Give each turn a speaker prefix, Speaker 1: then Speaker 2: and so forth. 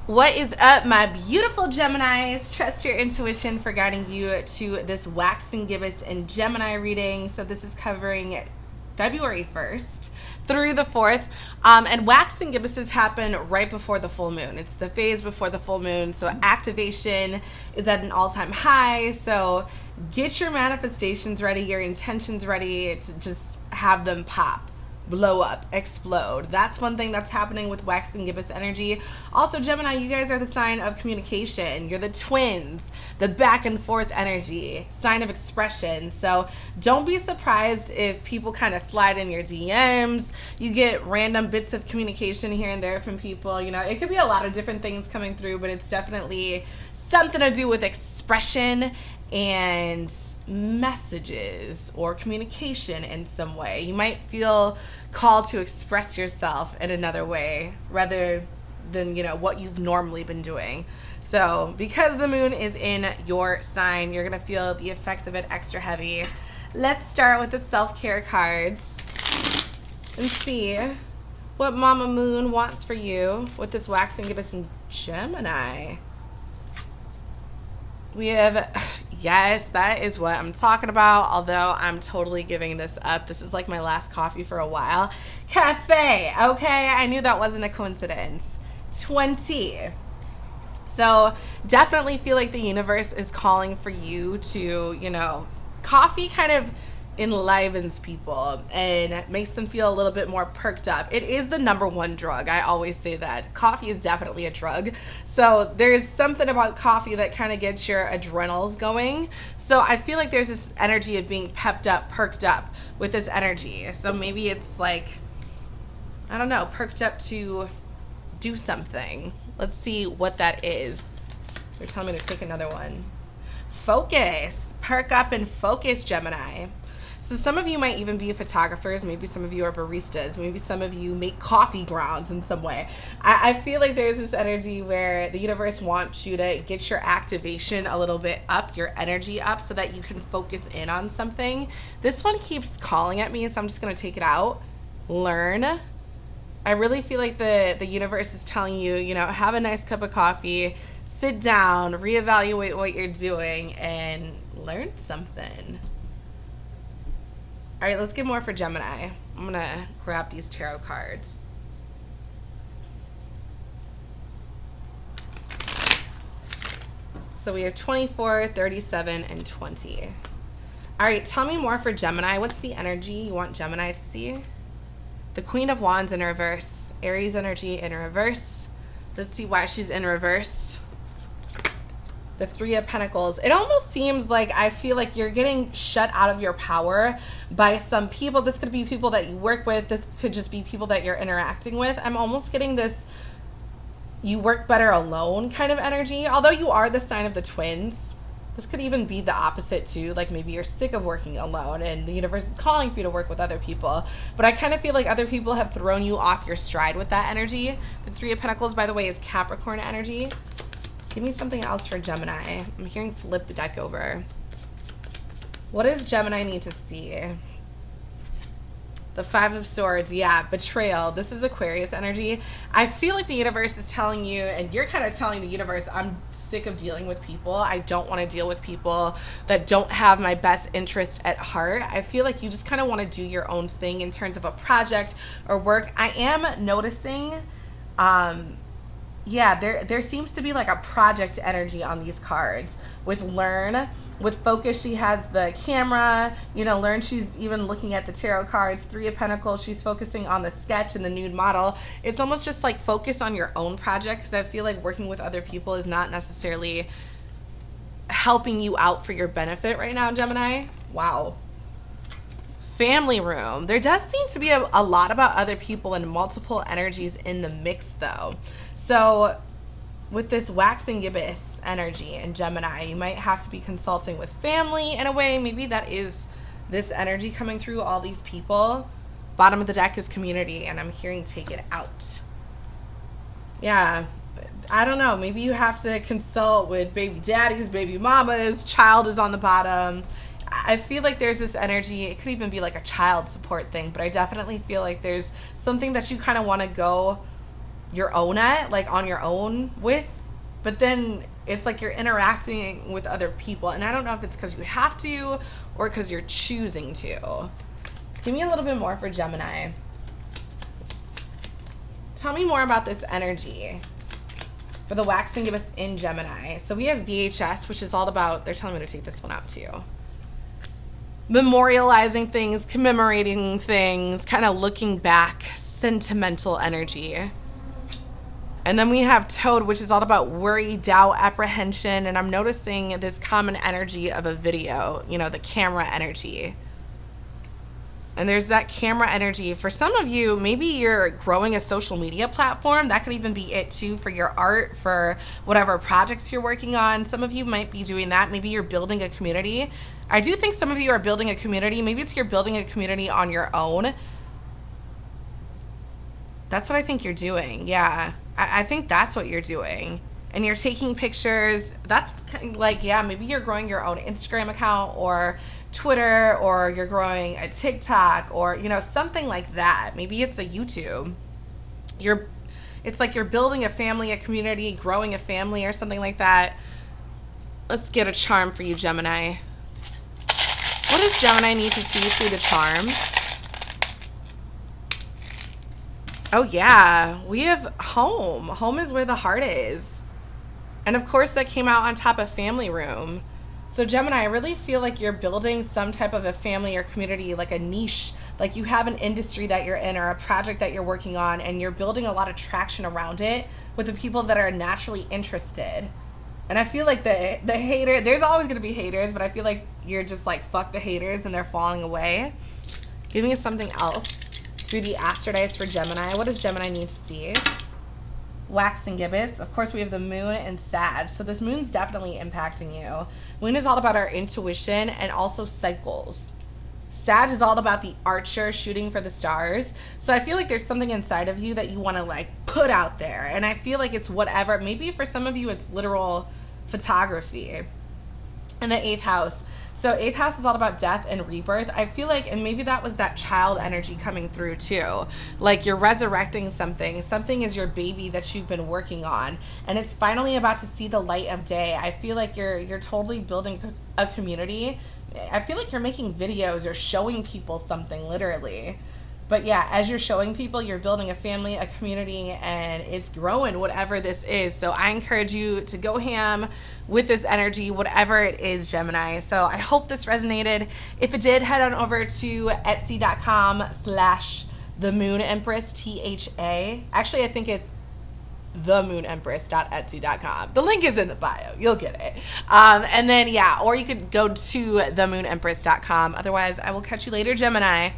Speaker 1: What is up, my beautiful Geminis? Trust your intuition for guiding you to this waxing gibbous and Gemini reading. So this is covering February 1st through the 4th. And waxing gibbuses happen right before the full moon. It's the phase before the full moon. So activation is at an all-time high. So get your manifestations ready, your intentions ready to just have them pop, blow up, explode. That's one thing that's happening with waxing gibbous energy. Also, Gemini, you guys are the sign of communication. You're the twins, the back and forth energy, sign of expression. So don't be surprised if people kind of slide in your DMs. You get random bits of communication here and there from people. You know, it could be a lot of different things coming through, but it's definitely something to do with expression and messages or communication in some way. You might feel called to express yourself in another way rather than, what you've normally been doing. So because the moon is in your sign, you're going to feel the effects of it extra heavy. Let's start with the self-care cards and see what Mama Moon wants for you with this waxing gibbous and Gemini. We have, yes, that is what I'm talking about, although I'm totally giving this up. This is like my last coffee for a while. Cafe, okay, I knew that wasn't a coincidence. 20. So definitely feel like the universe is calling for you to, coffee kind of enlivens people and makes them feel a little bit more perked up. It is the number one drug. I always say that. Coffee is definitely a drug. So there's something about coffee that kind of gets your adrenals going. So I feel like there's this energy of being pepped up, perked up with this energy. So maybe it's like, I don't know, perked up to do something. Let's see what that is. They're telling me to take another one. Focus. Perk up and focus, Gemini. So some of you might even be photographers. Maybe some of you are baristas. Maybe some of you make coffee grounds in some way. I feel like there's this energy where the universe wants you to get your activation a little bit up, your energy up, so that you can focus in on something. This one keeps calling at me, so I'm just going to take it out. Learn. I really feel like the universe is telling you, have a nice cup of coffee, sit down, reevaluate what you're doing, and learn something. All right, let's get more for Gemini. I'm going to grab these tarot cards. So we have 24, 37, and 20. All right, tell me more for Gemini. What's the energy you want Gemini to see? The Queen of Wands in reverse. Aries energy in reverse. Let's see why she's in reverse. The Three of Pentacles. It almost seems like I feel like you're getting shut out of your power by some people. This could be people that you work with. This could just be people that you're interacting with. I'm almost getting this you work better alone kind of energy. Although you are the sign of the twins, this could even be the opposite too. Like maybe you're sick of working alone and the universe is calling for you to work with other people. But I kind of feel like other people have thrown you off your stride with that energy. The Three of Pentacles, by the way, is Capricorn energy. Give me something else for Gemini. I'm hearing flip the deck over. What does Gemini need to see? The Five of Swords. Yeah, betrayal. This is Aquarius energy. I feel like the universe is telling you, and you're kind of telling the universe, I'm sick of dealing with people. I don't want to deal with people that don't have my best interest at heart. I feel like you just kind of want to do your own thing in terms of a project or work. I am noticing yeah, there seems to be like a project energy on these cards. With Learn, with Focus, she has the camera. Learn, she's even looking at the tarot cards. Three of Pentacles, she's focusing on the sketch and the nude model. It's almost just like focus on your own project, because I feel like working with other people is not necessarily helping you out for your benefit right now, Gemini. Wow. Family room. There does seem to be a lot about other people and multiple energies in the mix though. So with this waxing gibbous energy in Gemini, you might have to be consulting with family in a way. Maybe that is this energy coming through all these people. Bottom of the deck is community, and I'm hearing take it out. Yeah, I don't know. Maybe you have to consult with baby daddies, baby mamas. Child is on the bottom. I feel like there's this energy. It could even be like a child support thing, but I definitely feel like there's something that you kind of want to go your own at, like on your own with, but then it's like you're interacting with other people. And I don't know if it's because you have to or because you're choosing to. Give me a little bit more for Gemini. Tell me more about this energy for the wax and gibbous in Gemini. So we have VHS, which is all about, they're telling me to take this one out too. Memorializing things, commemorating things, kind of looking back, sentimental energy. And then we have Toad, which is all about worry, doubt, apprehension. And I'm noticing this common energy of a video, you know, the camera energy. And there's that camera energy. For some of you, maybe you're growing a social media platform. That could even be it too, for your art, for whatever projects you're working on. Some of you might be doing that. Maybe you're building a community. I do think some of you are building a community. Maybe it's you're building a community on your own. That's what I think you're doing. Yeah, I think that's what you're doing. And you're taking pictures. That's kind of like, yeah, maybe you're growing your own Instagram account or Twitter, or you're growing a TikTok, or, you know, something like that. Maybe it's a YouTube. It's like you're building a family, a community, growing a family or something like that. Let's get a charm for you, Gemini. What does Gemini need to see through the charms? Oh yeah, we have home. Home is where the heart is. And of course that came out on top of family room. So Gemini, I really feel like you're building some type of a family or community, like a niche, like you have an industry that you're in or a project that you're working on, and you're building a lot of traction around it with the people that are naturally interested. And I feel like the hater, there's always going to be haters, but I feel like you're just like, fuck the haters and they're falling away. Give me something else through the Astrodice for Gemini. What does Gemini need to see? Wax and gibbous. Of course, we have the moon and Sag. So this moon's definitely impacting you. Moon is all about our intuition and also cycles. Sag is all about the archer shooting for the stars. So I feel like there's something inside of you that you want to like put out there. And I feel like it's whatever. Maybe for some of you, it's literal photography. And the 8th house. So 8th house is all about death and rebirth. I feel like, and maybe that was that child energy coming through too. Like you're resurrecting something. Something is your baby that you've been working on, and it's finally about to see the light of day. I feel like you're totally building a community. I feel like you're making videos or showing people something, literally. But yeah, as you're showing people, you're building a family, a community, and it's growing, whatever this is. So I encourage you to go ham with this energy, whatever it is, Gemini. So I hope this resonated. If it did, head on over to etsy.com/theMoonEmpress, THA. Actually, I think it's themoonempress.etsy.com. The link is in the bio. You'll get it. And then, yeah, or you could go to themoonempress.com. Otherwise, I will catch you later, Gemini.